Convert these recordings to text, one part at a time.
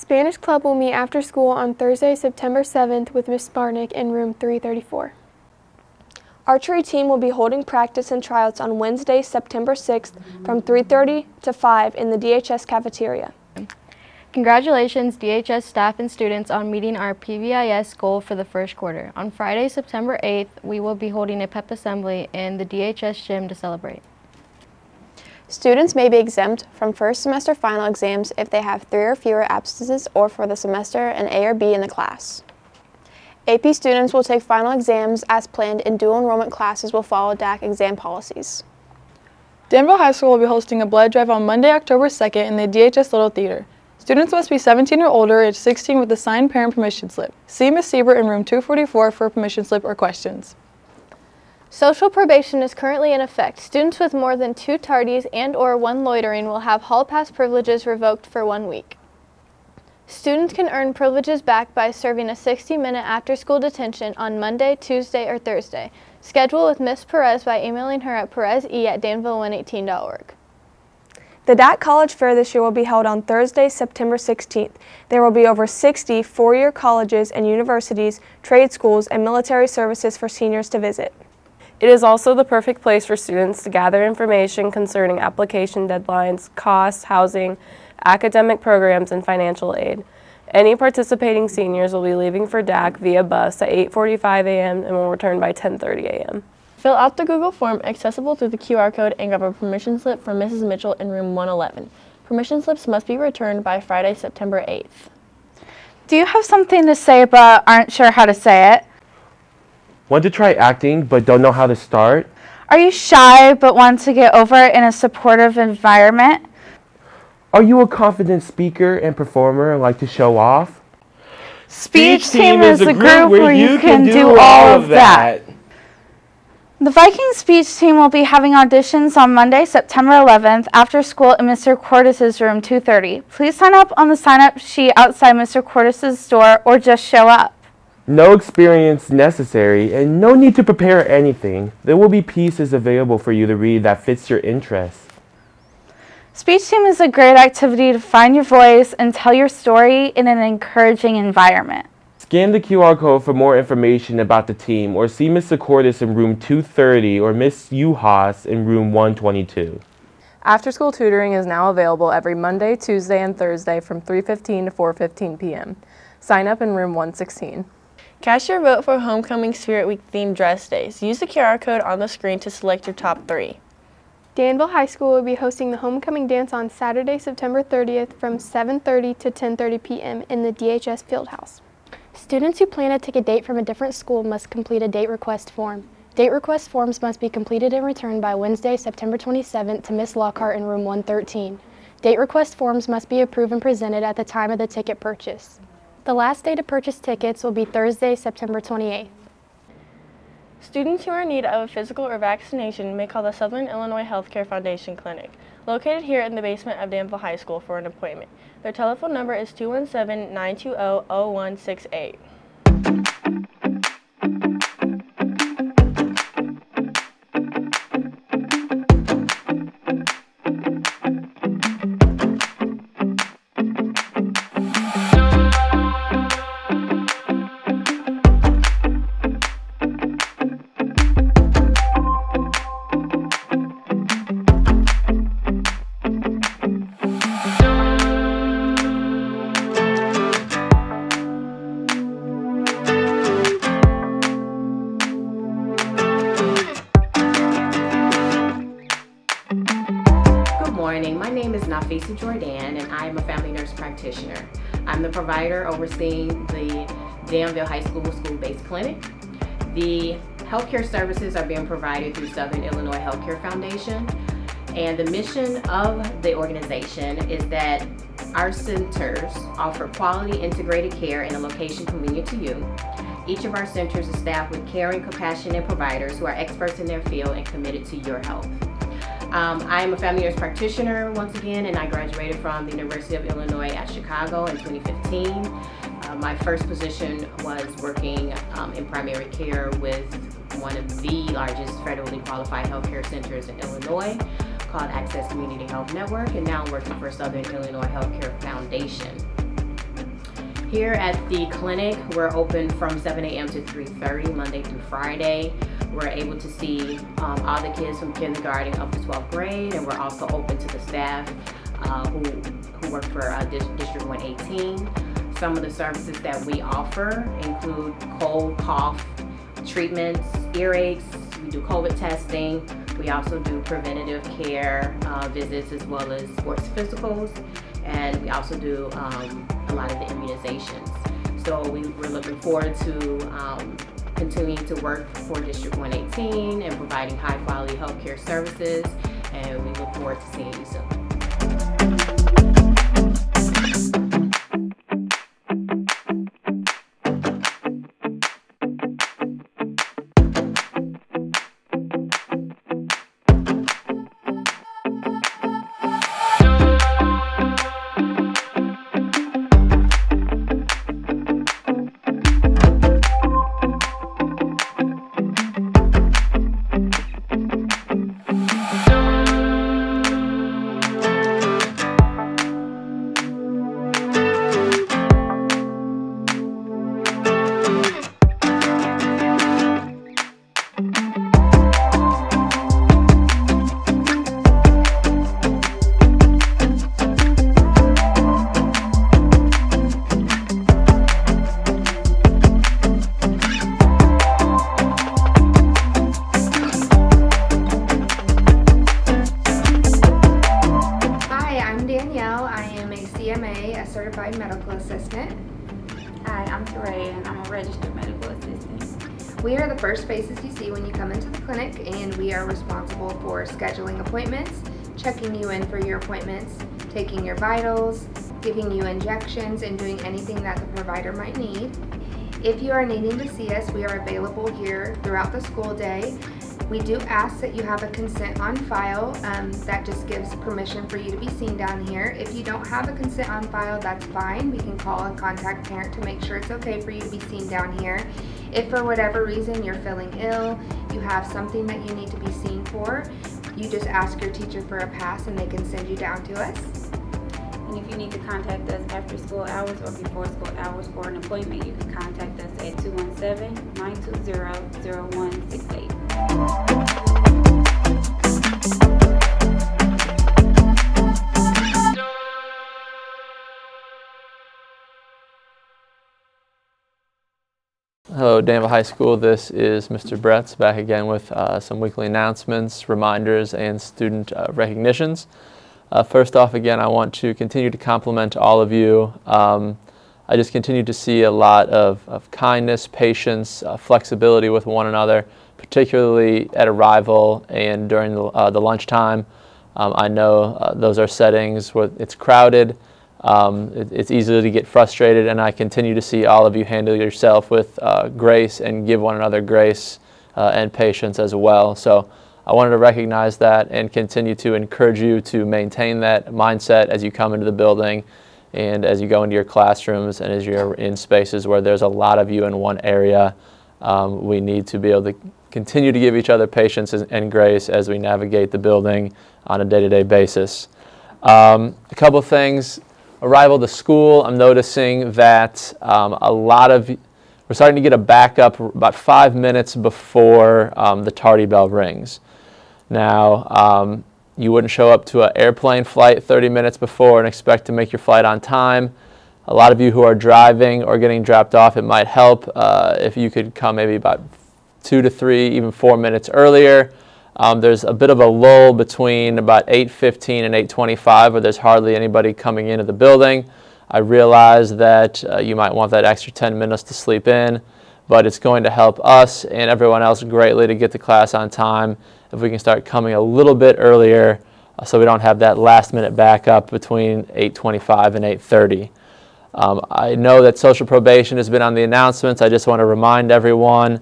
Spanish Club will meet after school on Thursday, September 7th with Ms. Sparnick in room 334. Archery team will be holding practice and tryouts on Wednesday, September 6th from 3:30 to 5 in the DHS cafeteria. Congratulations, DHS staff and students, on meeting our PBIS goal for the first quarter. On Friday, September 8th, we will be holding a pep assembly in the DHS gym to celebrate. Students may be exempt from first semester final exams if they have 3 or fewer absences or for the semester an A or B in the class. AP students will take final exams as planned, and dual enrollment classes will follow DAC exam policies. Danville High School will be hosting a blood drive on Monday, October 2nd in the DHS Little Theater. Students must be 17 or older, age 16 with a signed parent permission slip. See Ms. Siebert in room 244 for a permission slip or questions. Social probation is currently in effect. Students with more than 2 tardies and/or 1 loitering will have hall pass privileges revoked for 1 week. Students can earn privileges back by serving a 60-minute after-school detention on Monday, Tuesday, or Thursday. Schedule with Ms. Perez by emailing her at pereze@danville118.org. The DAC College Fair this year will be held on Thursday, September 16th. There will be over 60 four-year colleges and universities, trade schools, and military services for seniors to visit. It is also the perfect place for students to gather information concerning application deadlines, costs, housing, academic programs, and financial aid. Any participating seniors will be leaving for DAC via bus at 8:45 a.m. and will return by 10:30 a.m. Fill out the Google form accessible through the QR code and grab a permission slip from Mrs. Mitchell in room 111. Permission slips must be returned by Friday, September 8th. Do you have something to say but aren't sure how to say it? Want to try acting but don't know how to start? Are you shy but want to get over it in a supportive environment? Are you a confident speaker and performer and like to show off? Speech team is a group where you can do all of that. The Viking speech team will be having auditions on Monday, September 11th after school in Mr. Cordes' room 230. Please sign up on the sign-up sheet outside Mr. Cordes' door or just show up. No experience necessary and no need to prepare anything. There will be pieces available for you to read that fits your interests. Speech team is a great activity to find your voice and tell your story in an encouraging environment. Scan the QR code for more information about the team or see Mr. Cordes in room 230 or Miss Uhas in room 122. After-school tutoring is now available every Monday, Tuesday, and Thursday from 3:15 to 4:15 p.m. Sign up in room 116. Cast your vote for Homecoming Spirit Week themed dress days. Use the QR code on the screen to select your top 3. Danville High School will be hosting the homecoming dance on Saturday, September 30th from 7:30 to 10:30 p.m. in the DHS Fieldhouse. Students who plan to take a date from a different school must complete a date request form. Date request forms must be completed and returned by Wednesday, September 27th to Ms. Lockhart in room 113. Date request forms must be approved and presented at the time of the ticket purchase. The last day to purchase tickets will be Thursday, September 28th. Students who are in need of a physical or vaccination may call the Southern Illinois Healthcare Foundation Clinic, located here in the basement of Danville High School, for an appointment. Their telephone number is 217-920-0168. My name is Nafisa Jordan, and I am a family nurse practitioner. I'm the provider overseeing the Danville High School school-based clinic. The healthcare services are being provided through Southern Illinois Healthcare Foundation, and the mission of the organization is that our centers offer quality integrated care in a location convenient to you. Each of our centers is staffed with caring, compassionate providers who are experts in their field and committed to your health. I am a family nurse practitioner once again, and I graduated from the University of Illinois at Chicago in 2015. My first position was working in primary care with one of the largest federally qualified healthcare centers in Illinois called Access Community Health Network, and now I'm working for Southern Illinois Healthcare Foundation. Here at the clinic, we're open from 7 a.m. to 3:30, Monday through Friday. We're able to see all the kids from kindergarten up to 12th grade, and we're also open to the staff who work for District 118. Some of the services that we offer include cold, cough treatments, earaches. We do COVID testing. We also do preventative care visits as well as sports physicals, and we also do a lot of the immunizations. So we're looking forward to continuing to work for District 118 and providing high quality healthcare services, and we look forward to seeing you soon. Certified medical assistant. Hi, I'm Teray, and I'm a registered medical assistant. We are the first faces you see when you come into the clinic, and we are responsible for scheduling appointments, checking you in for your appointments, taking your vitals, giving you injections, and doing anything that the provider might need. If you are needing to see us, we are available here throughout the school day. We do ask that you have a consent on file that just gives permission for you to be seen down here. If you don't have a consent on file, that's fine. We can call and contact parent to make sure it's okay for you to be seen down here. If for whatever reason you're feeling ill, you have something that you need to be seen for, you just ask your teacher for a pass and they can send you down to us. And if you need to contact us after school hours or before school hours for an appointment, you can contact us at 217-920-0168. Hello, Danville High School. This is Mr. Bretz back again with some weekly announcements, reminders, and student recognitions. First off, again, I want to continue to compliment all of you. I just continue to see a lot of kindness, patience, flexibility with one another, particularly at arrival and during the lunchtime. I know those are settings where it's crowded. It's easy to get frustrated, and I continue to see all of you handle yourself with grace and give one another grace and patience as well. So I wanted to recognize that and continue to encourage you to maintain that mindset as you come into the building and as you go into your classrooms and as you're in spaces where there's a lot of you in one area. We need to be able to continue to give each other patience and grace as we navigate the building on a day-to-day basis. A couple things. Arrival to school, I'm noticing that we're starting to get a backup about 5 minutes before the tardy bell rings. Now, you wouldn't show up to an airplane flight 30 minutes before and expect to make your flight on time. A lot of you who are driving or getting dropped off, it might help if you could come maybe about 2 to 3, even 4 minutes earlier. There's a bit of a lull between about 8:15 and 8:25 where there's hardly anybody coming into the building. I realize that you might want that extra 10 minutes to sleep in, but it's going to help us and everyone else greatly to get to class on time if we can start coming a little bit earlier so we don't have that last minute backup between 8:25 and 8:30. I know that social probation has been on the announcements. I just want to remind everyone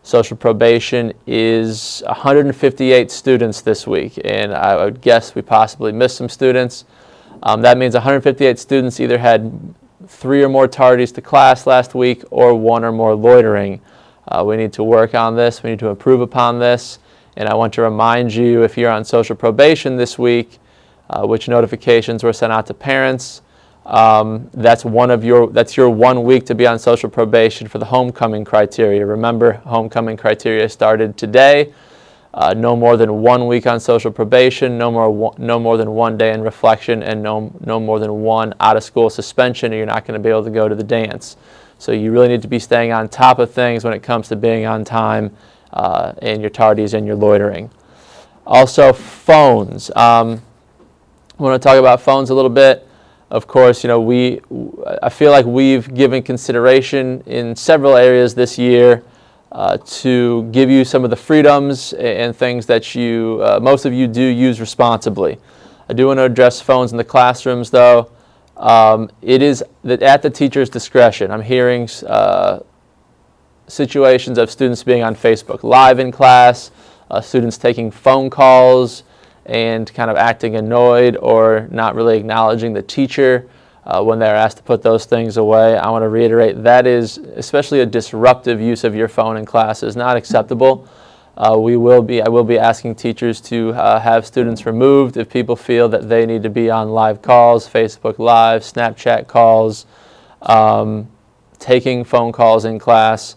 social probation is 158 students this week, and I would guess we possibly missed some students. That means 158 students either had 3 or more tardies to class last week or 1 or more loitering. We need to work on this. We need to improve upon this. And I want to remind you, if you're on social probation this week, which notifications were sent out to parents. That's your 1 week to be on social probation for the homecoming criteria. Remember, homecoming criteria started today. No more than 1 week on social probation, no more than 1 day in reflection, and no more than 1 out-of-school suspension, or you're not going to be able to go to the dance. So you really need to be staying on top of things when it comes to being on time and your tardies and your loitering. Also, phones. I want to talk about phones a little bit. Of course, I feel like we've given consideration in several areas this year to give you some of the freedoms and things that most of you do use responsibly. I do want to address phones in the classrooms, though. It is at the teacher's discretion. I'm hearing situations of students being on Facebook Live in class, students taking phone calls and kind of acting annoyed or not really acknowledging the teacher when they're asked to put those things away. I want to reiterate that is, especially a disruptive use of your phone in class, is not acceptable. I will be asking teachers to have students removed if people feel that they need to be on live calls, Facebook Live, Snapchat calls, taking phone calls in class.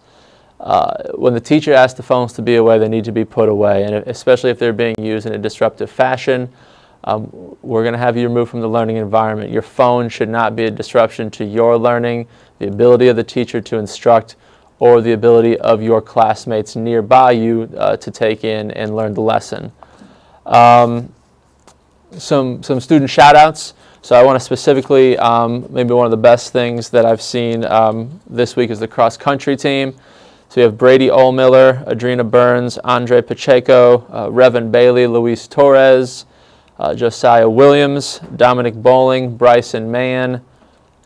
When the teacher asks the phones to be away, they need to be put away, and especially if they're being used in a disruptive fashion. We're going to have you removed from the learning environment. Your phone should not be a disruption to your learning, the ability of the teacher to instruct, or the ability of your classmates nearby you to take in and learn the lesson. Some student shout-outs. So I want to specifically, maybe one of the best things that I've seen this week is the cross-country team. So you have Brady Olmiller, Adrena Burns, Andre Pacheco, Revan Bailey, Luis Torres, Josiah Williams, Dominic Bowling, Bryson Mann,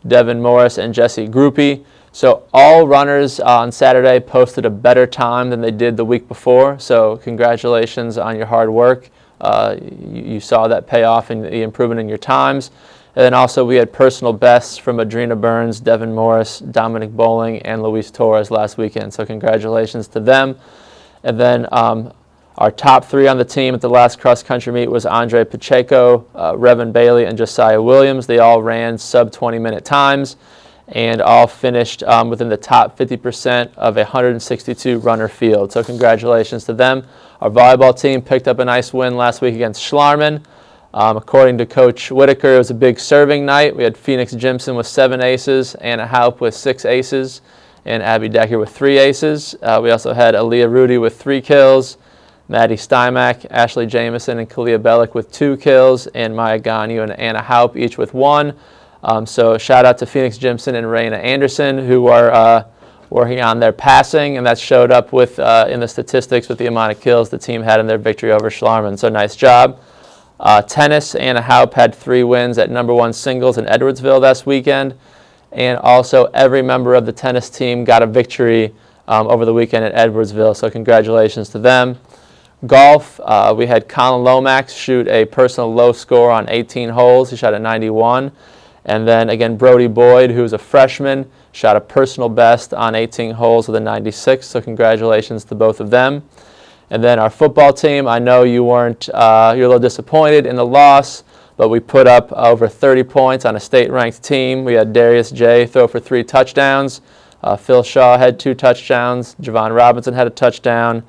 Devin Morris, and Jesse Groupie. So all runners on Saturday posted a better time than they did the week before. So congratulations on your hard work. You saw that pay off in the improvement in your times. And then also we had personal bests from Adrena Burns, Devin Morris, Dominic Bowling, and Luis Torres last weekend. So congratulations to them. And then our top 3 on the team at the last cross-country meet was Andre Pacheco, Revan Bailey, and Josiah Williams. They all ran sub-20-minute times and all finished within the top 50% of a 162-runner field. So congratulations to them. Our volleyball team picked up a nice win last week against Schlarman. According to Coach Whitaker, it was a big serving night. We had Phoenix Jimson with 7 aces, Anna Haupt with 6 aces, and Abby Decker with 3 aces. We also had Aaliyah Rudy with 3 kills, Maddie Stymack, Ashley Jamison, and Kalia Bellick with 2 kills, and Maya Ganyu and Anna Haupt each with 1. So shout out to Phoenix Jimson and Raina Anderson, who are working on their passing, and that showed up with in the statistics with the amount of kills the team had in their victory over Schlarman. So nice job. Tennis, Anna Haupt had 3 wins at #1 singles in Edwardsville this weekend, and also every member of the tennis team got a victory over the weekend at Edwardsville, so congratulations to them. Golf, we had Colin Lomax shoot a personal low score on 18 holes. He shot a 91. And then again, Brody Boyd, who's a freshman, shot a personal best on 18 holes with a 96, so congratulations to both of them. And then our football team, I know you weren't, you're a little disappointed in the loss, but we put up over 30 points on a state-ranked team. We had Darius J. throw for 3 touchdowns. Phil Shaw had 2 touchdowns. Javon Robinson had a touchdown.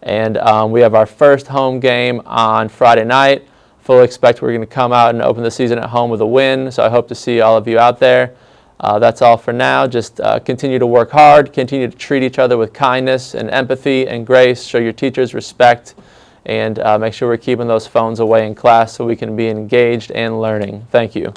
And we have our first home game on Friday night. Fully expect we're going to come out and open the season at home with a win, so I hope to see all of you out there. That's all for now. Just continue to work hard, continue to treat each other with kindness and empathy and grace, show your teachers respect, and make sure we're keeping those phones away in class so we can be engaged and learning. Thank you.